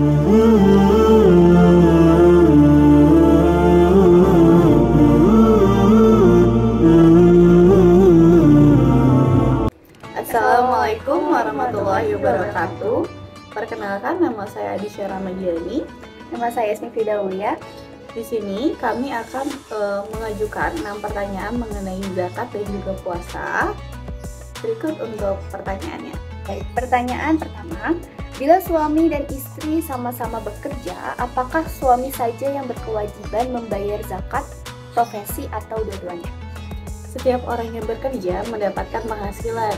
Assalamualaikum warahmatullahi wabarakatuh. Perkenalkan, nama saya Adisya Ramadjani. Nama saya Ismi Fidaulia. Di sini kami akan mengajukan 6 pertanyaan mengenai zakat dan juga puasa. Berikut untuk pertanyaannya. Baik, pertanyaan pertama. Bila suami dan istri sama-sama bekerja, apakah suami saja yang berkewajiban membayar zakat, profesi, atau dua-duanya? Setiap orang yang bekerja mendapatkan penghasilan.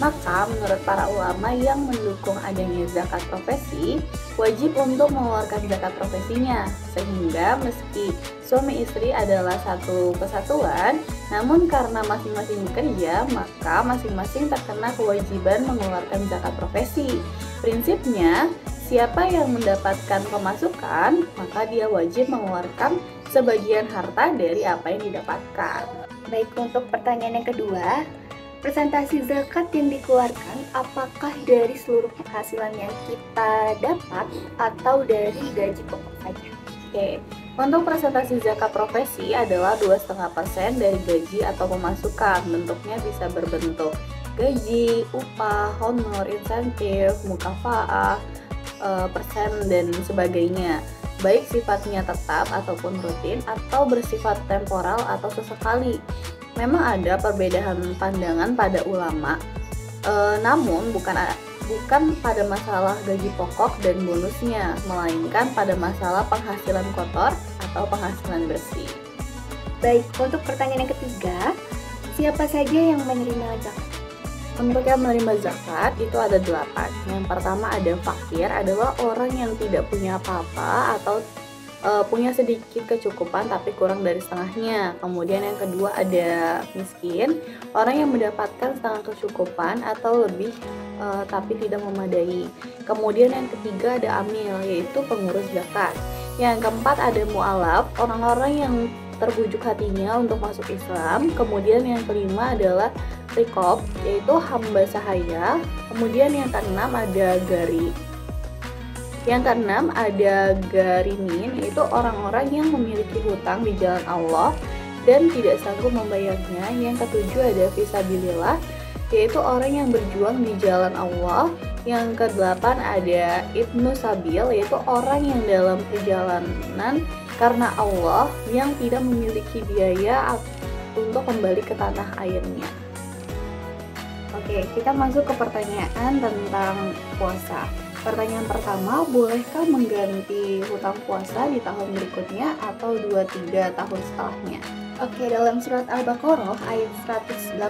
Maka menurut para ulama yang mendukung adanya zakat profesi, wajib untuk mengeluarkan zakat profesinya. Sehingga meski suami istri adalah satu kesatuan, namun karena masing-masing bekerja, maka masing-masing terkena kewajiban mengeluarkan zakat profesi. Prinsipnya, siapa yang mendapatkan pemasukan, maka dia wajib mengeluarkan sebagian harta dari apa yang didapatkan. Baik, untuk pertanyaan yang kedua, presentasi zakat yang dikeluarkan apakah dari seluruh penghasilan yang kita dapat atau dari gaji pokok saja? Oke, untuk presentasi zakat profesi adalah 2,5% dari gaji atau pemasukan. Bentuknya bisa berbentuk gaji, upah, honor, insentif, mukafaah, persen, dan sebagainya. Baik sifatnya tetap ataupun rutin, atau bersifat temporal atau sesekali. Memang ada perbedaan pandangan pada ulama, namun bukan pada masalah gaji pokok dan bonusnya, melainkan pada masalah penghasilan kotor atau penghasilan bersih. Baik, untuk pertanyaan yang ketiga, siapa saja yang menerima zakat? Untuk yang menerima zakat itu ada 8. Yang pertama ada fakir, adalah orang yang tidak punya apa-apa atau punya sedikit kecukupan tapi kurang dari setengahnya. Kemudian yang kedua ada miskin, orang yang mendapatkan setengah kecukupan atau lebih tapi tidak memadai. Kemudian yang ketiga ada amil, yaitu pengurus zakat. Yang keempat ada mu'alaf, orang-orang yang terbujuk hatinya untuk masuk Islam. Kemudian yang kelima adalah riqab, yaitu hamba sahaya. Kemudian yang keenam ada gari. Yang keenam ada garimin, yaitu orang-orang yang memiliki hutang di jalan Allah dan tidak sanggup membayarnya. Yang ketujuh ada fisabilillah, yaitu orang yang berjuang di jalan Allah. Yang kedelapan ada ibnu sabil, yaitu orang yang dalam perjalanan karena Allah yang tidak memiliki biaya untuk kembali ke tanah airnya. Oke, kita masuk ke pertanyaan tentang puasa. Pertanyaan pertama, bolehkah mengganti hutang puasa di tahun berikutnya atau 2-3 tahun setelahnya? Oke, dalam surat Al-Baqarah ayat 184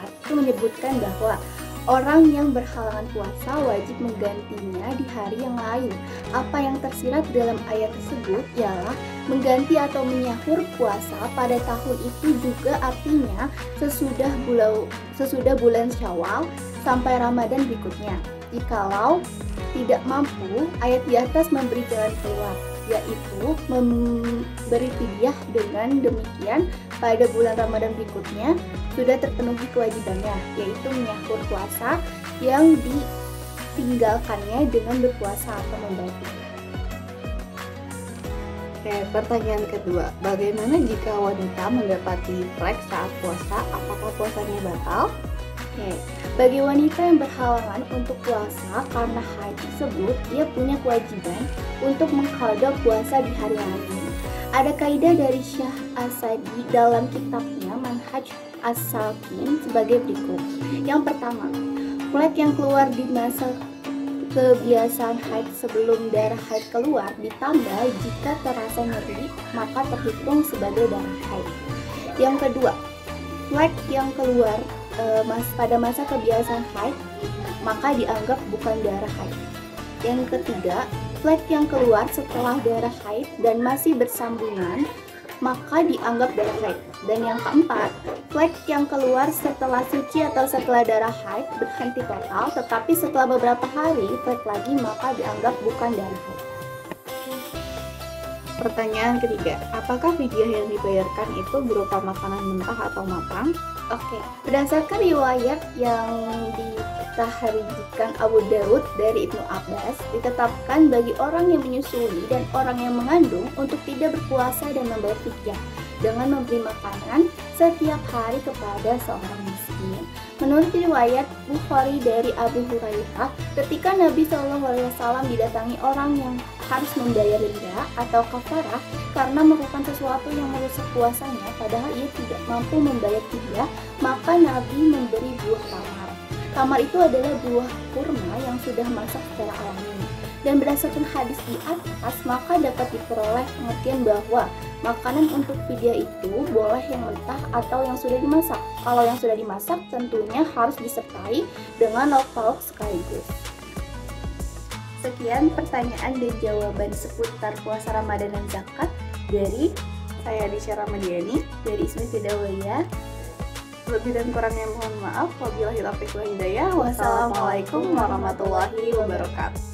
itu menyebutkan bahwa orang yang berhalangan puasa wajib menggantinya di hari yang lain. Apa yang tersirat dalam ayat tersebut ialah mengganti atau menyahur puasa pada tahun itu juga artinya sesudah bulan Syawal sampai Ramadan berikutnya. Jikalau tidak mampu, ayat di atas memberi jalan keluar, yaitu memberi fidyah. Dengan demikian, pada bulan Ramadan berikutnya sudah terpenuhi kewajibannya, yaitu menyahur puasa yang ditinggalkannya dengan berpuasa atau membayar fidyah. Oke, pertanyaan kedua, bagaimana jika wanita mendapati flek saat puasa, apakah puasanya batal? Oke, bagi wanita yang berhalangan untuk puasa karena haid tersebut, dia punya kewajiban untuk mengqadha puasa di hari lain. Ada kaidah dari Syekh As-Sa'di dalam kitabnya Manhaj As-Salikin sebagai berikut. Yang pertama, flek yang keluar di masa kebiasaan haid sebelum darah haid keluar ditambah jika terasa nyeri, maka terhitung sebagai darah haid. Yang kedua, flek yang keluar pada masa kebiasaan haid maka dianggap bukan darah haid. Yang ketiga, flek yang keluar setelah darah haid dan masih bersambungan maka dianggap darah haid. Dan yang keempat, flek yang keluar setelah suci atau setelah darah haid berhenti total, tetapi setelah beberapa hari flek lagi maka dianggap bukan darah haid. Pertanyaan ketiga, apakah fidyah yang dibayarkan itu berupa makanan mentah atau matang? Oke, berdasarkan riwayat yang ditahrijikan Abu Daud dari Ibnu Abbas, ditetapkan bagi orang yang menyusui dan orang yang mengandung untuk tidak berpuasa dan membayar fidyah dengan memberi makanan setiap hari kepada seorang miskin. Menurut riwayat Bukhari dari Abu Hurairah, ketika Nabi SAW didatangi orang yang harus membayar denda atau kafarah karena melakukan sesuatu yang merusak puasanya, padahal ia tidak mampu membayar fidyah, maka Nabi memberi buah tamar. Tamar itu adalah buah kurma yang sudah masak secara alami. Dan berdasarkan hadis di atas, maka dapat diperoleh pengertian bahwa makanan untuk fidyah itu boleh yang mentah atau yang sudah dimasak. Kalau yang sudah dimasak tentunya harus disertai dengan lauk-pauk sekaligus. Sekian pertanyaan dan jawaban seputar puasa Ramadan dan zakat dari Saya Disha Ramadiani dari Ismi Fidawiyah. Lebih dan kurangnya mohon maaf. Wabillahi taufiq wal hidayah. Wassalamualaikum warahmatullahi wabarakatuh.